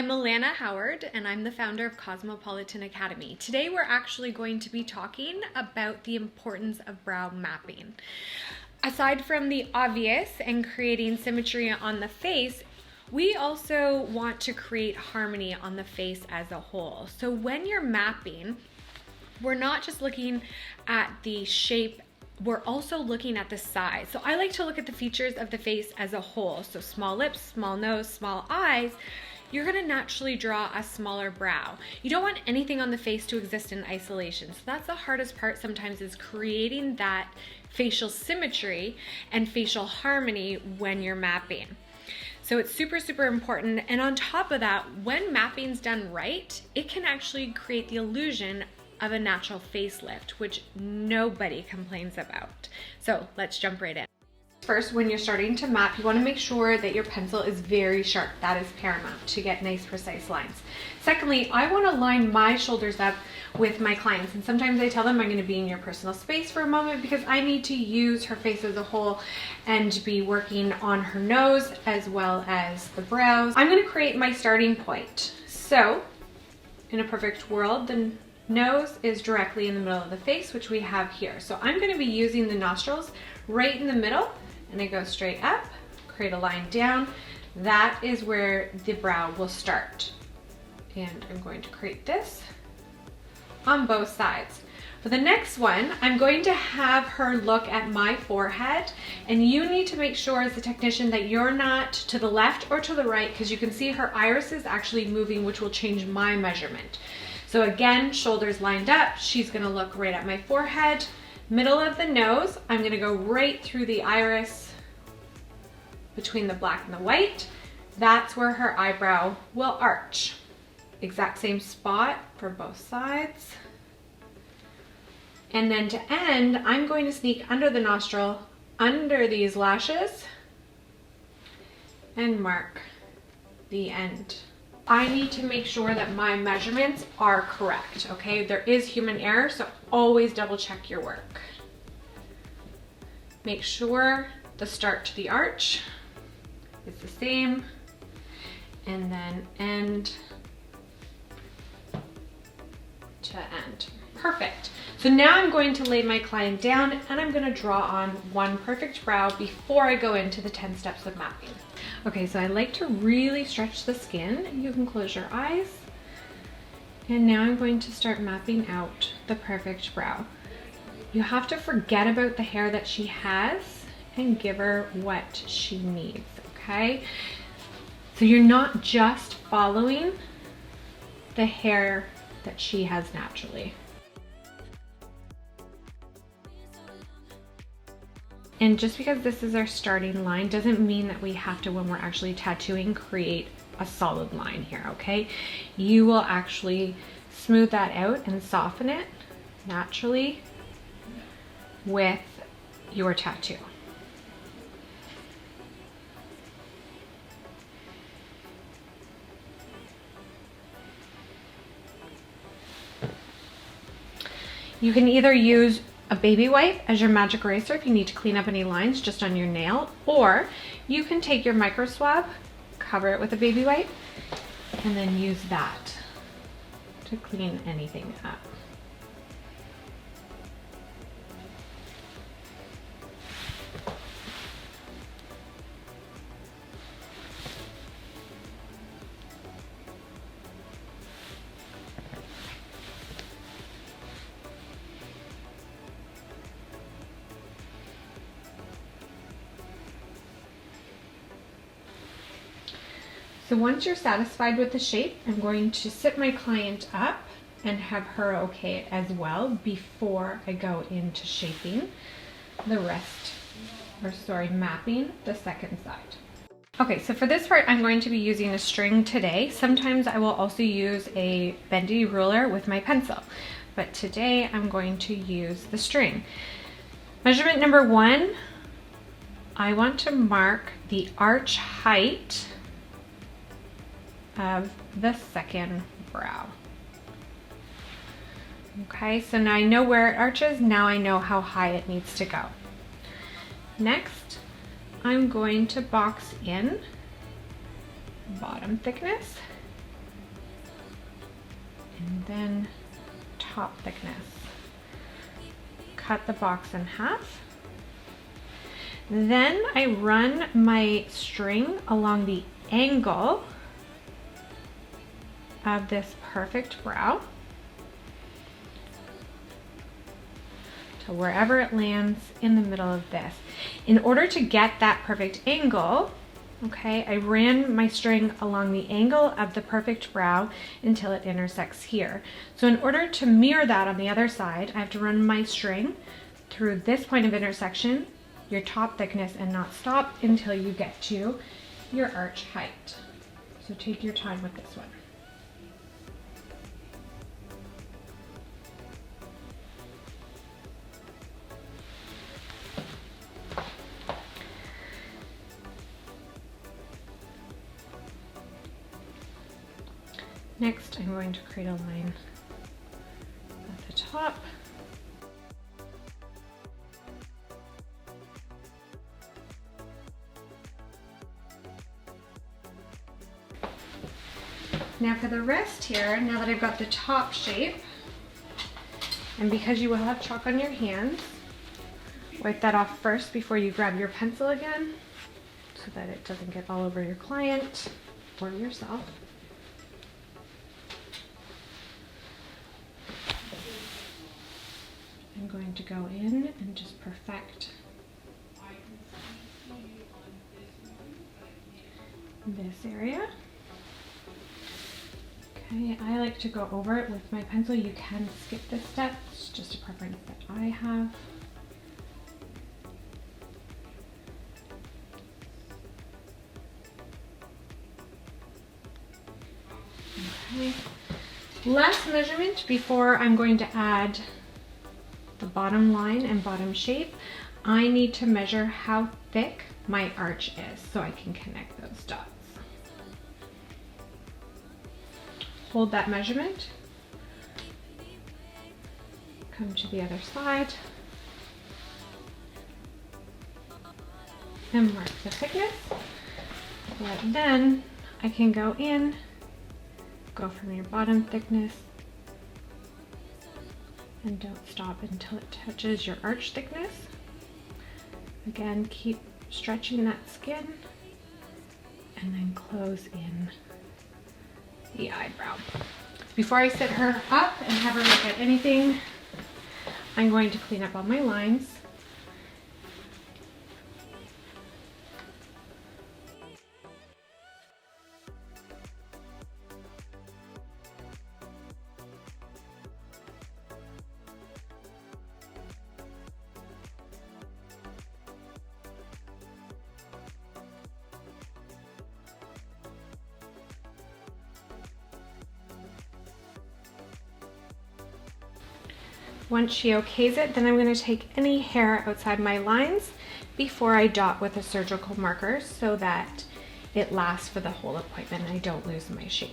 I'm Alana Howard and I'm the founder of Cosmopolitan Academy. Today we're actually going to be talking about the importance of brow mapping. Aside from the obvious and creating symmetry on the face, we also want to create harmony on the face as a whole. So when you're mapping, we're not just looking at the shape, we're also looking at the size. So I like to look at the features of the face as a whole. So small lips, small nose, small eyes. You're gonna naturally draw a smaller brow. You don't want anything on the face to exist in isolation. So that's the hardest part sometimes, is creating that facial symmetry and facial harmony when you're mapping. So it's super, super important. And on top of that, when mapping's done right, it can actually create the illusion of a natural facelift, which nobody complains about. So let's jump right in. First, when you're starting to map, you want to make sure that your pencil is very sharp. That is paramount to get nice, precise lines. Secondly, I want to line my shoulders up with my clients, and sometimes I tell them I'm going to be in your personal space for a moment because I need to use her face as a whole and be working on her nose as well as the brows. I'm going to create my starting point. So, in a perfect world, the nose is directly in the middle of the face, which we have here. So I'm going to be using the nostrils right in the middle, and I go straight up, create a line down. That is where the brow will start. And I'm going to create this on both sides. For the next one, I'm going to have her look at my forehead, and you need to make sure as the technician that you're not to the left or to the right, because you can see her iris is actually moving, which will change my measurement. So again, shoulders lined up, she's gonna look right at my forehead. Middle of the nose, I'm gonna go right through the iris between the black and the white. That's where her eyebrow will arch. Exact same spot for both sides. And then to end, I'm going to sneak under the nostril, under these lashes, and mark the end. I need to make sure that my measurements are correct, okay? There is human error, so always double check your work. Make sure the start to the arch is the same, and then end to end. Perfect. So now I'm going to lay my client down and I'm going to draw on one perfect brow before I go into the 10 steps of mapping. Okay, so I like to really stretch the skin. You can close your eyes. And now I'm going to start mapping out the perfect brow. You have to forget about the hair that she has and give her what she needs, okay? So you're not just following the hair that she has naturally. And just because this is our starting line doesn't mean that we have to, when we're actually tattooing, create a solid line here, okay? You will actually smooth that out and soften it naturally with your tattoo. You can either use a baby wipe as your magic eraser if you need to clean up any lines just on your nail, or you can take your micro swab, cover it with a baby wipe, and then use that to clean anything up. So once you're satisfied with the shape, I'm going to sit my client up and have her okay it as well before I go into shaping the rest, mapping the second side. Okay, so for this part, I'm going to be using a string today. Sometimes I will also use a bendy ruler with my pencil, but today I'm going to use the string. Measurement number 1, I want to mark the arch height of the second brow. Okay, so now I know where it arches, now I know how high it needs to go. Next, I'm going to box in bottom thickness and then top thickness. Cut the box in half. Then I run my string along the angle of this perfect brow to wherever it lands in the middle of this. In order to get that perfect angle, okay, I ran my string along the angle of the perfect brow until it intersects here. So in order to mirror that on the other side, I have to run my string through this point of intersection, your top thickness, and not stop until you get to your arch height. So take your time with this one. Next, I'm going to create a line at the top. Now for the rest here, now that I've got the top shape, and because you will have chalk on your hands, wipe that off first before you grab your pencil again so that it doesn't get all over your client or yourself. I'm going to go in and just perfect this area. Okay, I like to go over it with my pencil. You can skip this step, it's just a preference that I have. Okay, last measurement before I'm going to add the bottom line and bottom shape. I need to measure how thick my arch is so I can connect those dots. Hold that measurement, come to the other side, and mark the thickness. But then I can go in, go from your bottom thickness, and don't stop until it touches your arch thickness. Again, keep stretching that skin, and then close in the eyebrow. Before I set her up and have her look at anything, I'm going to clean up all my lines. Once she okays it, then I'm going to take any hair outside my lines before I dot with a surgical marker so that it lasts for the whole appointment and I don't lose my shape.